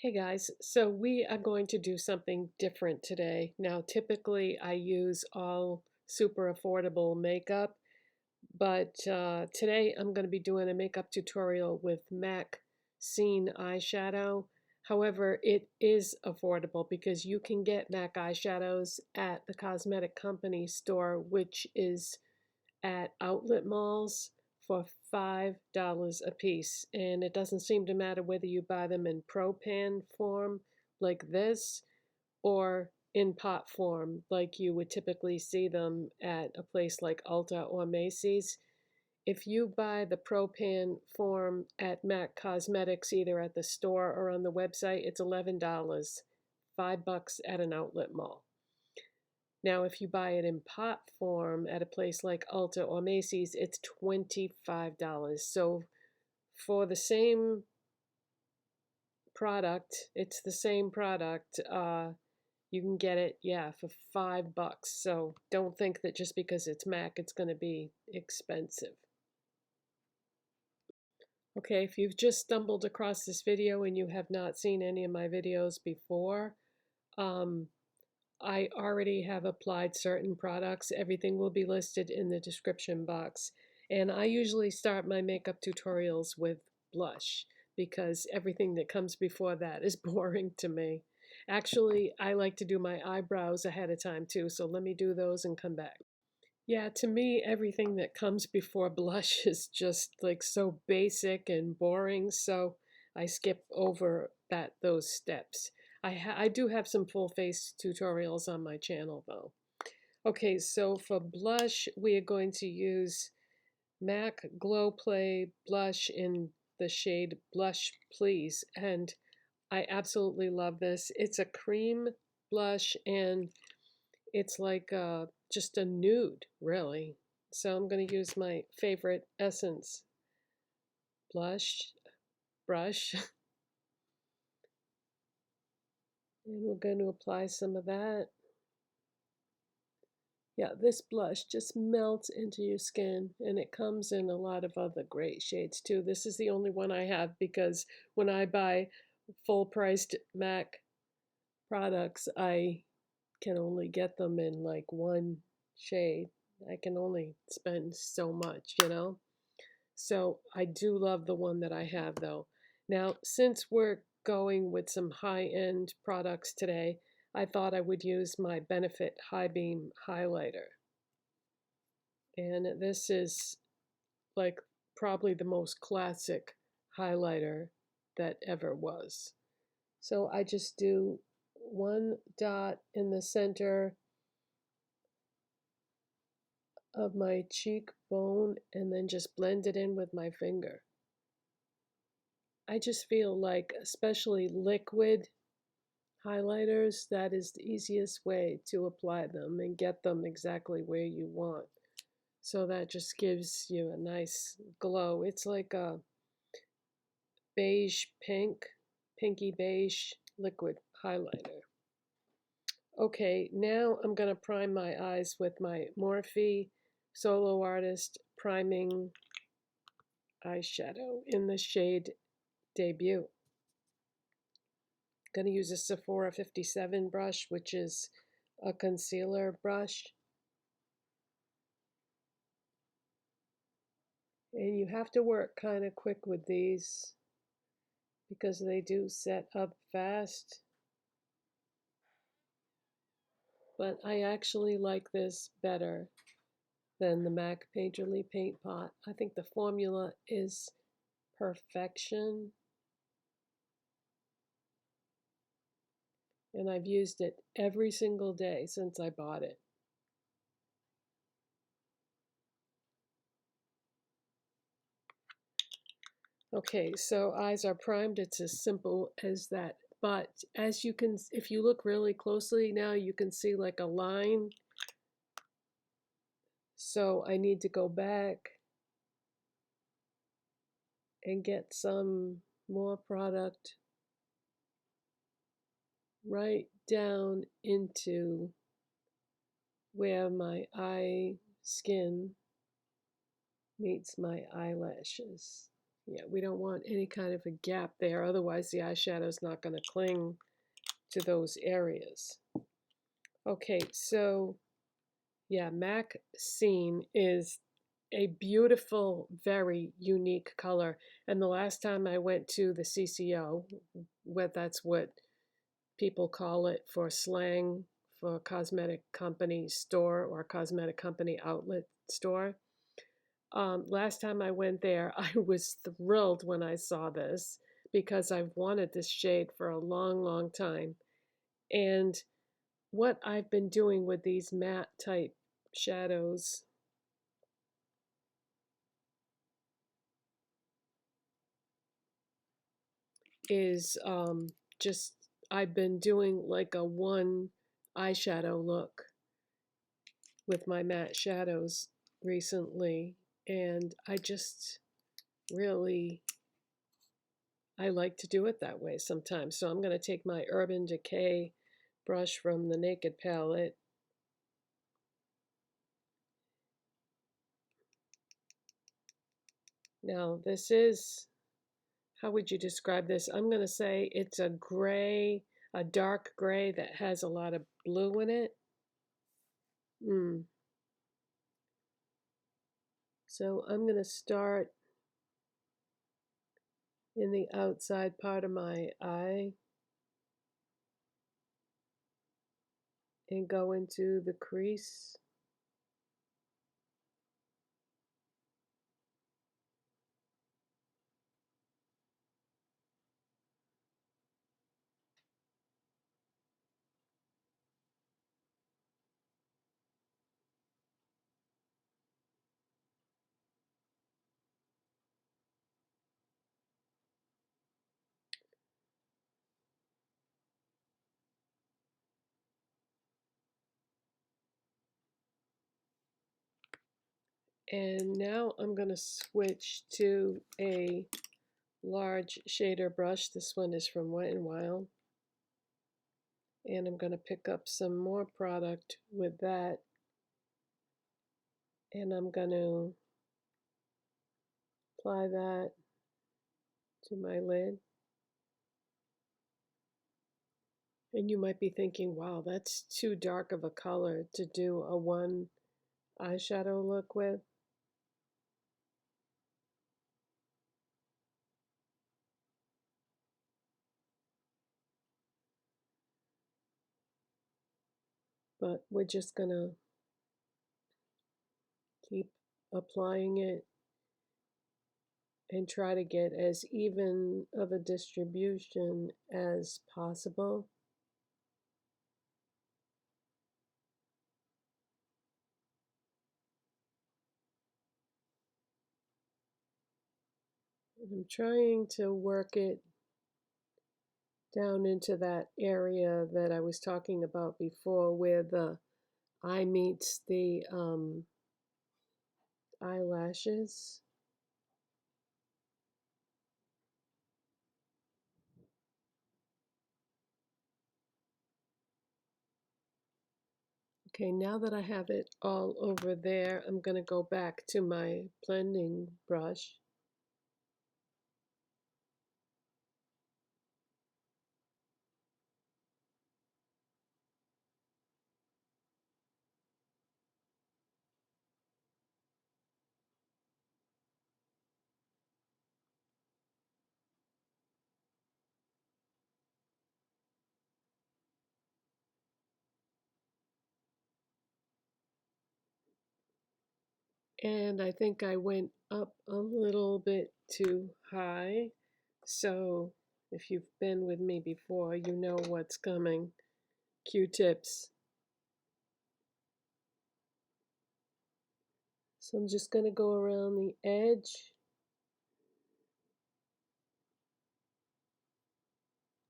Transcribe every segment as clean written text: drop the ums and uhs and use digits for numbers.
Hey guys, so we are going to do something different today. Now, typically I use all super affordable makeup, but today I'm going to be doing a makeup tutorial with MAC Scene eyeshadow. However, it is affordable because you can get MAC eyeshadows at the cosmetic company store, which is at outlet malls for $5 a piece. And it doesn't seem to matter whether you buy them in pro pan form like this or in pot form like you would typically see them at a place like Ulta or Macy's. If you buy the pro pan form at MAC Cosmetics, either at the store or on the website, it's $11, $5 at an outlet mall. Now, if you buy it in pot form at a place like Ulta or Macy's, it's $25. So for the same product, it's the same product. You can get it, yeah, for $5. So don't think that just because it's MAC, it's going to be expensive. Okay, if you've just stumbled across this video and you have not seen any of my videos before, um, I already have applied certain products. Everything will be listed in the description box. And I usually start my makeup tutorials with blush because everything that comes before that is boring to me. Actually, I like to do my eyebrows ahead of time too, so let me do those and come back. Yeah, to me, everything that comes before blush is just like so basic and boring, so I skip over those steps. I do have some full face tutorials on my channel though. Okay, so for blush, we are going to use MAC Glow Play blush in the shade Blush Please, and I absolutely love this. It's a cream blush and it's like just a nude, really. So I'm going to use my favorite Essence blush brush. And we're going to apply some of that. Yeah, this blush just melts into your skin, and it comes in a lot of other great shades too. This is the only one I have because when I buy full-priced MAC products, I can only get them in like one shade. I can only spend so much, you know? So I do love the one that I have though. Now, since we're going with some high-end products today, I thought I would use my Benefit High Beam highlighter. And this is like probably the most classic highlighter that ever was. So I just do one dot in the center of my cheekbone and then just blend it in with my finger. I just feel like, especially liquid highlighters, that is the easiest way to apply them and get them exactly where you want. So that just gives you a nice glow. It's like a beige pink, pinky beige liquid highlighter. Okay, now I'm going to prime my eyes with my Morphe Solo Artist Priming Eyeshadow in the shade Debut. Going to use a Sephora 57 brush, which is a concealer brush. And you have to work kind of quick with these because they do set up fast. But I actually like this better than the MAC Painterly Paint Pot. I think the formula is perfection. And I've used it every single day since I bought it. Okay, so eyes are primed. It's as simple as that. But as you can, if you look really closely now, you can see like a line. So I need to go back and get some more product right down into where my eye skin meets my eyelashes. Yeah, we don't want any kind of a gap there, otherwise the eyeshadow is not going to cling to those areas. Okay, so yeah, MAC Scene is a beautiful, very unique color. And the last time I went to the CCO, that's what people call it for slang for a cosmetic company store or cosmetic company outlet store. Last time I went there, I was thrilled when I saw this because I've wanted this shade for a long, long time. And what I've been doing with these matte type shadows is just, I've been doing like a one eyeshadow look with my matte shadows recently. And I just really, I like to do it that way sometimes. So I'm going to take my Urban Decay brush from the Naked palette. Now this is, how would you describe this? I'm going to say it's a gray, a dark gray that has a lot of blue in it. So I'm going to start in the outside part of my eye and go into the crease. And now I'm going to switch to a large shader brush. This one is from Wet n Wild. And I'm going to pick up some more product with that. And I'm going to apply that to my lid. And you might be thinking, wow, that's too dark of a color to do a one eyeshadow look with. But we're just going to keep applying it and try to get as even of a distribution as possible. And I'm trying to work it down into that area that I was talking about before where the eye meets the eyelashes. Okay, now that I have it all over there, I'm going to go back to my blending brush. And I think I went up a little bit too high. So if you've been with me before, you know what's coming. Q-tips. So I'm just going to go around the edge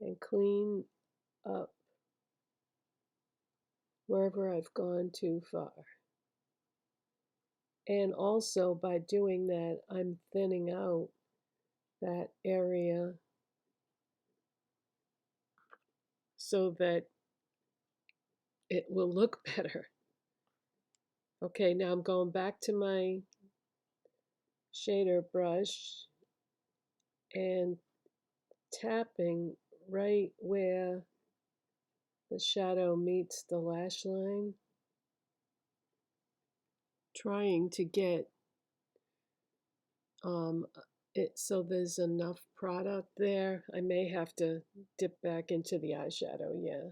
and clean up wherever I've gone too far. And also by doing that, I'm thinning out that area so that it will look better. Okay, now I'm going back to my shader brush and tapping right where the shadow meets the lash line, trying to get um, it so there's enough product there. I may have to dip back into the eyeshadow, yeah,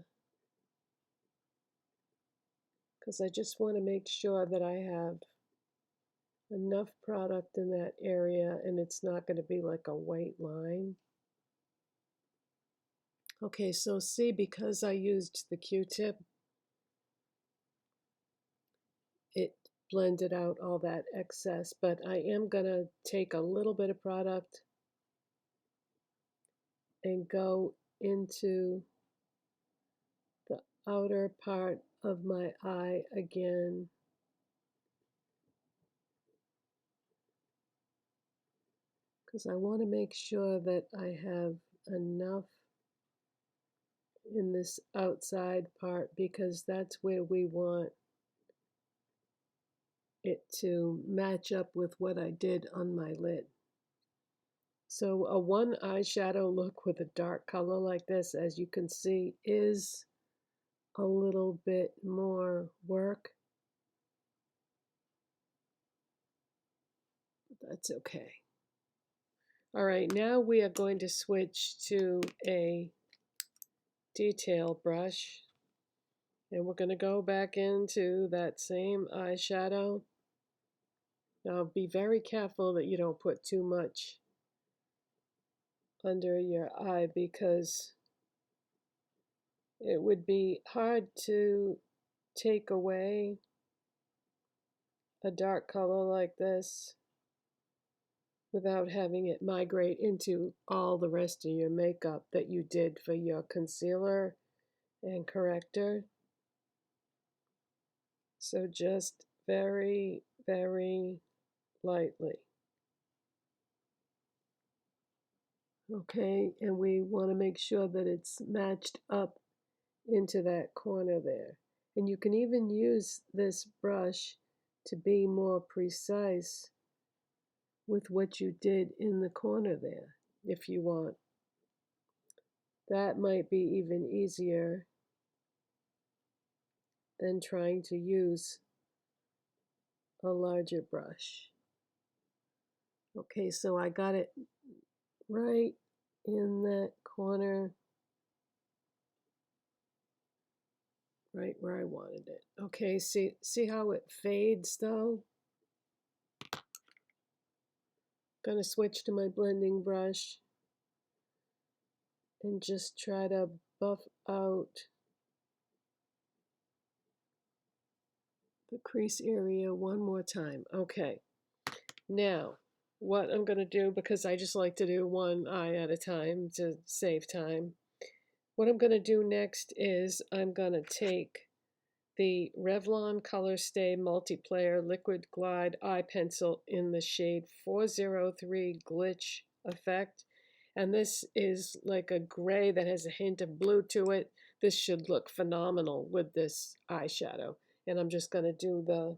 because I just want to make sure that I have enough product in that area and it's not going to be like a white line. Okay, so see, because I used the Q-tip, it blended out all that excess, but I am going to take a little bit of product and go into the outer part of my eye again. Because I want to make sure that I have enough in this outside part, because that's where we want it to match up with what I did on my lid. So a one eyeshadow look with a dark color like this, as you can see, is a little bit more work. But that's okay. All right, now we are going to switch to a detail brush. And we're going to go back into that same eyeshadow. Now be very careful that you don't put too much under your eye, because it would be hard to take away a dark color like this without having it migrate into all the rest of your makeup that you did for your concealer and corrector. So just very, very lightly. Okay, and we want to make sure that it's matched up into that corner there. And you can even use this brush to be more precise with what you did in the corner there, if you want. That might be even easier than trying to use a larger brush. Okay, so I got it right in that corner, right where I wanted it. Okay, see how it fades though? Gonna switch to my blending brush and just try to buff out the crease area one more time. Okay, now what I'm going to do, because I just like to do one eye at a time to save time, what I'm going to do next is I'm going to take the Revlon Colorstay Multiplayer Liquid Glide Eye Pencil in the shade 403 Glitch Effect. And this is like a gray that has a hint of blue to it. This should look phenomenal with this eyeshadow. And I'm just going to do the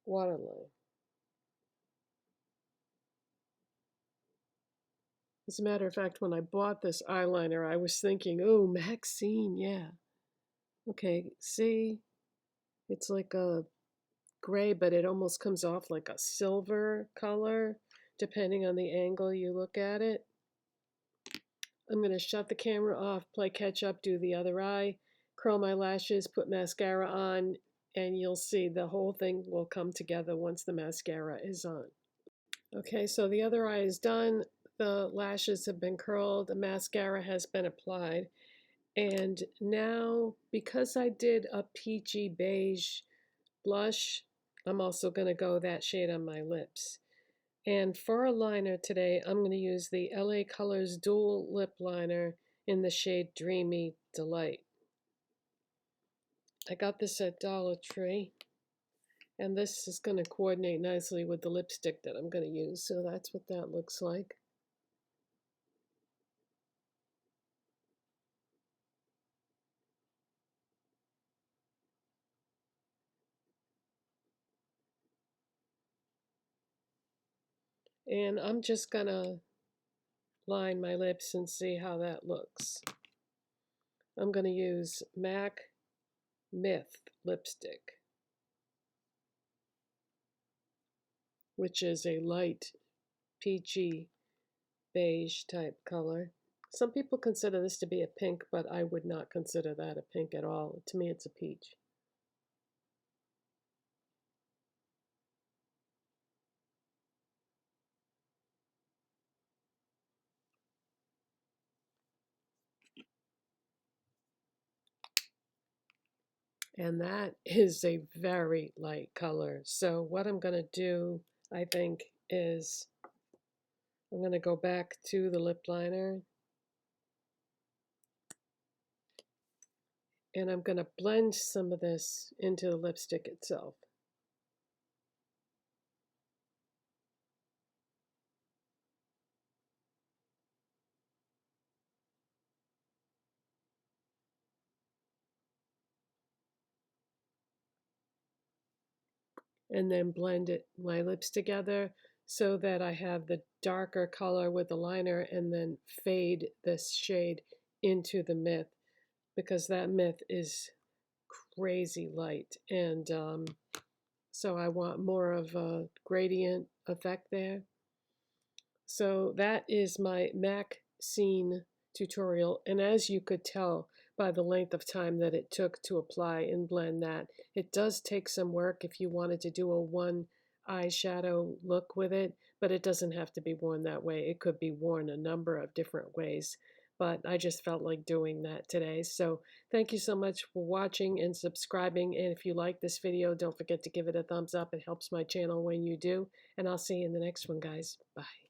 waterline. As a matter of fact, when I bought this eyeliner, I was thinking, oh, Maxine, yeah. Okay, see, it's like a gray, but it almost comes off like a silver color, depending on the angle you look at it. I'm going to shut the camera off, play catch up, do the other eye, curl my lashes, put mascara on, and you'll see the whole thing will come together once the mascara is on. Okay, so the other eye is done. The lashes have been curled, the mascara has been applied. And now, because I did a peachy beige blush, I'm also going to go that shade on my lips. And for a liner today, I'm going to use the LA Colors Dual Lip Liner in the shade Dreamy Delight. I got this at Dollar Tree, and this is going to coordinate nicely with the lipstick that I'm going to use, so that's what that looks like. And I'm just gonna line my lips and see how that looks. I'm gonna use MAC Myth lipstick, which is a light peachy beige type color. Some people consider this to be a pink, but I would not consider that a pink at all. To me, it's a peach. And that is a very light color. So what I'm going to do, I think, is I'm going to go back to the lip liner and I'm going to blend some of this into the lipstick itself. And then blend my lips together so that I have the darker color with the liner and then fade this shade into the Myth, because that Myth is crazy light, and so I want more of a gradient effect there. So that is my MAC scene tutorial, and as you could tell by the length of time that it took to apply and blend that, it does take some work if you wanted to do a one eyeshadow look with it, but it doesn't have to be worn that way. It could be worn a number of different ways, but I just felt like doing that today. So thank you so much for watching and subscribing, and if you like this video, don't forget to give it a thumbs up. It helps my channel when you do, and I'll see you in the next one, guys. Bye.